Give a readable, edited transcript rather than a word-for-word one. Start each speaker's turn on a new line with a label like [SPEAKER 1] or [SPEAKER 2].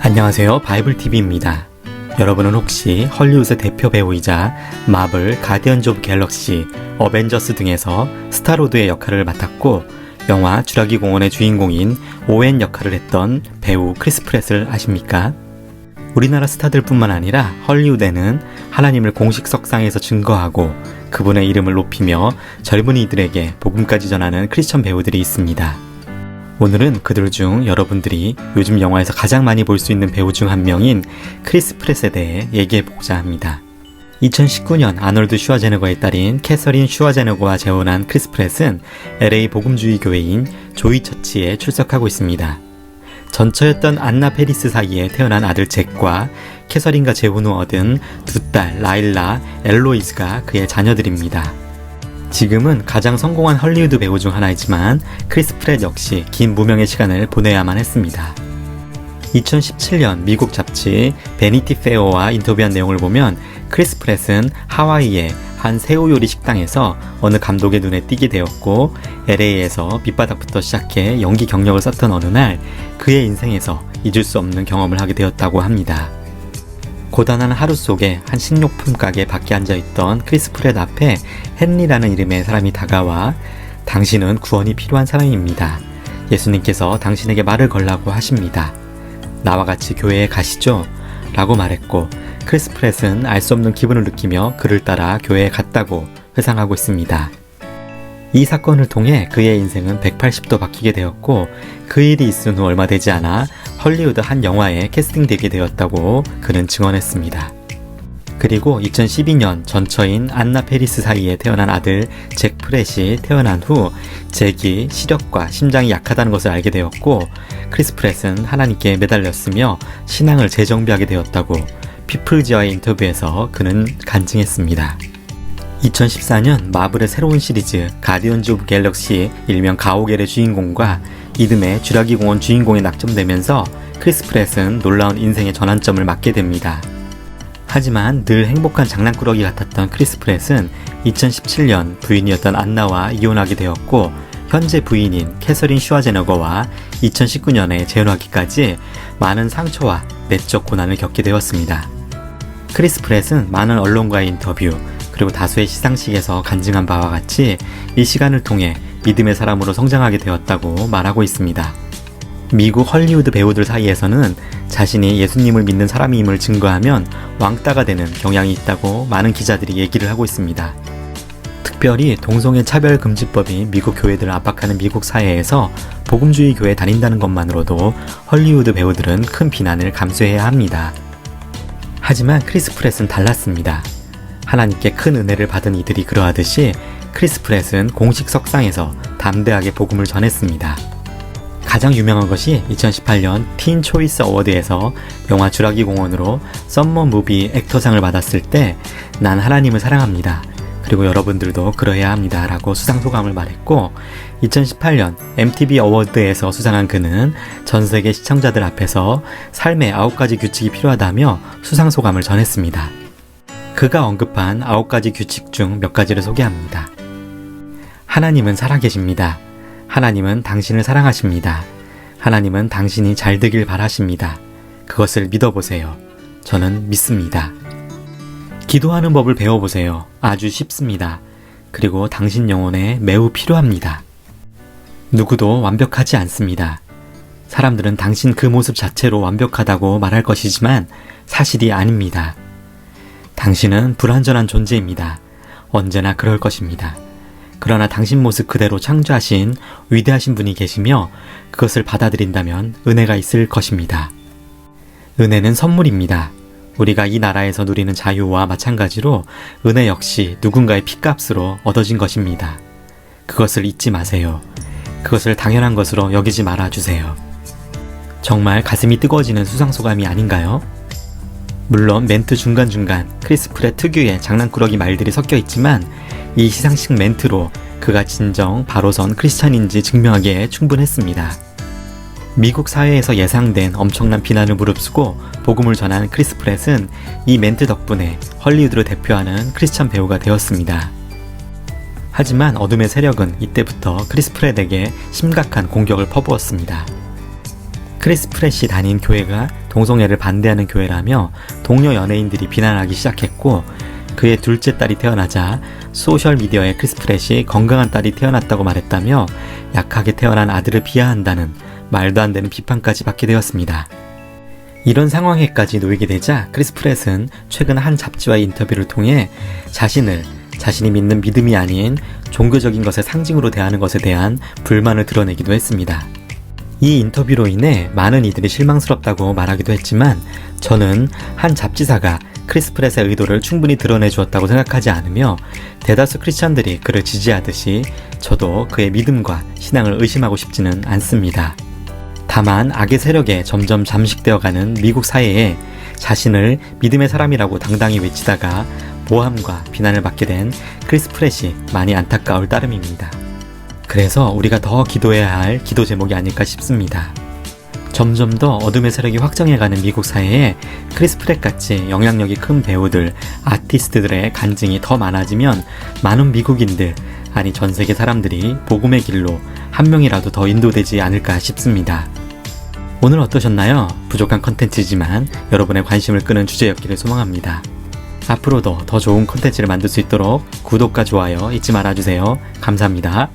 [SPEAKER 1] 안녕하세요. 바이블TV입니다. 여러분은 혹시 헐리우드의 대표 배우이자 마블, 가디언즈 오브 갤럭시, 어벤져스 등에서 스타로드의 역할을 맡았고 영화 쥐라기 공원의 주인공인 오웬 역할을 했던 배우 크리스 프렛을 아십니까? 우리나라 스타들 뿐만 아니라 헐리우드에는 하나님을 공식 석상에서 증거하고 그분의 이름을 높이며 젊은이들에게 복음까지 전하는 크리스천 배우들이 있습니다. 오늘은 그들 중 여러분들이 요즘 영화에서 가장 많이 볼 수 있는 배우 중 한 명인 크리스 프렛에 대해 얘기해보고자 합니다. 2019년 아놀드 슈와제네거의 딸인 캐서린 슈와제네거와 재혼한 크리스 프렛은 LA 복음주의 교회인 조이 처치에 출석하고 있습니다. 전처였던 안나 페리스 사이에 태어난 아들 잭과 캐서린과 재혼 후 얻은 두 딸 라일라, 엘로이즈가 그의 자녀들입니다. 지금은 가장 성공한 헐리우드 배우 중 하나이지만 크리스 프렛 역시 긴 무명의 시간을 보내야만 했습니다. 2017년 미국 잡지 베니티 페어와 인터뷰한 내용을 보면 크리스 프렛은 하와이의 한 새우 요리 식당에서 어느 감독의 눈에 띄게 되었고 LA에서 밑바닥부터 시작해 연기 경력을 쌓던 어느 날 그의 인생에서 잊을 수 없는 경험을 하게 되었다고 합니다. 고단한 하루 속에 한 식료품 가게 밖에 앉아있던 크리스 프렛 앞에 헨리라는 이름의 사람이 다가와 당신은 구원이 필요한 사람입니다. 예수님께서 당신에게 말을 걸라고 하십니다. 나와 같이 교회에 가시죠? 라고 말했고 크리스 프렛은 알 수 없는 기분을 느끼며 그를 따라 교회에 갔다고 회상하고 있습니다. 이 사건을 통해 그의 인생은 180도 바뀌게 되었고 그 일이 있은 후 얼마 되지 않아 헐리우드 한 영화에 캐스팅되게 되었다고 그는 증언했습니다. 그리고 2012년 전처인 안나 페리스 사이에 태어난 아들 잭 프렛이 태어난 후 잭이 시력과 심장이 약하다는 것을 알게 되었고 크리스 프렛은 하나님께 매달렸으며 신앙을 재정비하게 되었다고 피플즈와의 인터뷰에서 그는 간증했습니다. 2014년 마블의 새로운 시리즈 가디언즈 오브 갤럭시 일명 가오갤의 주인공과 이듬해 쥐라기 공원 주인공에 낙점되면서 크리스 프렛은 놀라운 인생의 전환점을 맞게 됩니다. 하지만 늘 행복한 장난꾸러기 같았던 크리스 프렛은 2017년 부인이었던 안나와 이혼하게 되었고 현재 부인인 캐서린 슈와제네거와 2019년에 재혼하기까지 많은 상처와 내적 고난을 겪게 되었습니다. 크리스 프렛은 많은 언론과의 인터뷰 그리고 다수의 시상식에서 간증한 바와 같이 이 시간을 통해 믿음의 사람으로 성장하게 되었다고 말하고 있습니다. 미국 헐리우드 배우들 사이에서는 자신이 예수님을 믿는 사람임을 증거하면 왕따가 되는 경향이 있다고 많은 기자들이 얘기를 하고 있습니다. 특별히 동성애 차별금지법이 미국 교회들을 압박하는 미국 사회에서 복음주의 교회에 다닌다는 것만으로도 헐리우드 배우들은 큰 비난을 감수해야 합니다. 하지만 크리스 프렛은 달랐습니다. 하나님께 큰 은혜를 받은 이들이 그러하듯이 크리스 프렛은 공식 석상에서 담대하게 복음을 전했습니다. 가장 유명한 것이 2018년 틴 초이스 어워드에서 영화 쥐라기 공원으로 썸머 무비 액터상을 받았을 때 난 하나님을 사랑합니다. 그리고 여러분들도 그러해야 합니다. 라고 수상소감을 말했고 2018년 MTV 어워드에서 수상한 그는 전 세계 시청자들 앞에서 삶의 9가지 규칙이 필요하다며 수상소감을 전했습니다. 그가 언급한 9가지 규칙 중 몇 가지를 소개합니다. 하나님은 살아계십니다. 하나님은 당신을 사랑하십니다. 하나님은 당신이 잘 되길 바라십니다. 그것을 믿어보세요. 저는 믿습니다. 기도하는 법을 배워보세요. 아주 쉽습니다. 그리고 당신 영혼에 매우 필요합니다. 누구도 완벽하지 않습니다. 사람들은 당신 그 모습 자체로 완벽하다고 말할 것이지만 사실이 아닙니다. 당신은 불완전한 존재입니다. 언제나 그럴 것입니다. 그러나 당신 모습 그대로 창조하신 위대하신 분이 계시며 그것을 받아들인다면 은혜가 있을 것입니다. 은혜는 선물입니다. 우리가 이 나라에서 누리는 자유와 마찬가지로 은혜 역시 누군가의 핏값으로 얻어진 것입니다. 그것을 잊지 마세요. 그것을 당연한 것으로 여기지 말아주세요. 정말 가슴이 뜨거워지는 수상소감이 아닌가요? 물론 멘트 중간중간 크리스 프렛 특유의 장난꾸러기 말들이 섞여 있지만 이 시상식 멘트로 그가 진정 바로선 크리스찬인지 증명하기에 충분했습니다. 미국 사회에서 예상된 엄청난 비난을 무릅쓰고 복음을 전한 크리스 프렛은 이 멘트 덕분에 헐리우드를 대표하는 크리스찬 배우가 되었습니다. 하지만 어둠의 세력은 이때부터 크리스 프렛에게 심각한 공격을 퍼부었습니다. 크리스 프렛이 다닌 교회가 동성애를 반대하는 교회라며 동료 연예인들이 비난하기 시작했고, 그의 둘째 딸이 태어나자 소셜미디어에 크리스 프렛이 건강한 딸이 태어났다고 말했다며 약하게 태어난 아들을 비하한다는 말도 안 되는 비판까지 받게 되었습니다. 이런 상황에까지 놓이게 되자 크리스 프렛은 최근 한 잡지와의 인터뷰를 통해 자신이 믿는 믿음이 아닌 종교적인 것의 상징으로 대하는 것에 대한 불만을 드러내기도 했습니다. 이 인터뷰로 인해 많은 이들이 실망스럽다고 말하기도 했지만, 저는 한 잡지사가 크리스 프렛의 의도를 충분히 드러내 주었다고 생각하지 않으며, 대다수 크리스천들이 그를 지지하듯이 저도 그의 믿음과 신앙을 의심하고 싶지는 않습니다. 다만 악의 세력에 점점 잠식되어가는 미국 사회에 자신을 믿음의 사람이라고 당당히 외치다가 모함과 비난을 받게 된 크리스 프렛이 많이 안타까울 따름입니다. 그래서 우리가 더 기도해야 할 기도 제목이 아닐까 싶습니다. 점점 더 어둠의 세력이 확정해가는 미국 사회에 크리스 프렛같이 영향력이 큰 배우들, 아티스트들의 간증이 더 많아지면 많은 미국인들, 아니 전 세계 사람들이 복음의 길로 한 명이라도 더 인도되지 않을까 싶습니다. 오늘 어떠셨나요? 부족한 컨텐츠지만 여러분의 관심을 끄는 주제였기를 소망합니다. 앞으로도 더 좋은 컨텐츠를 만들 수 있도록 구독과 좋아요 잊지 말아주세요. 감사합니다.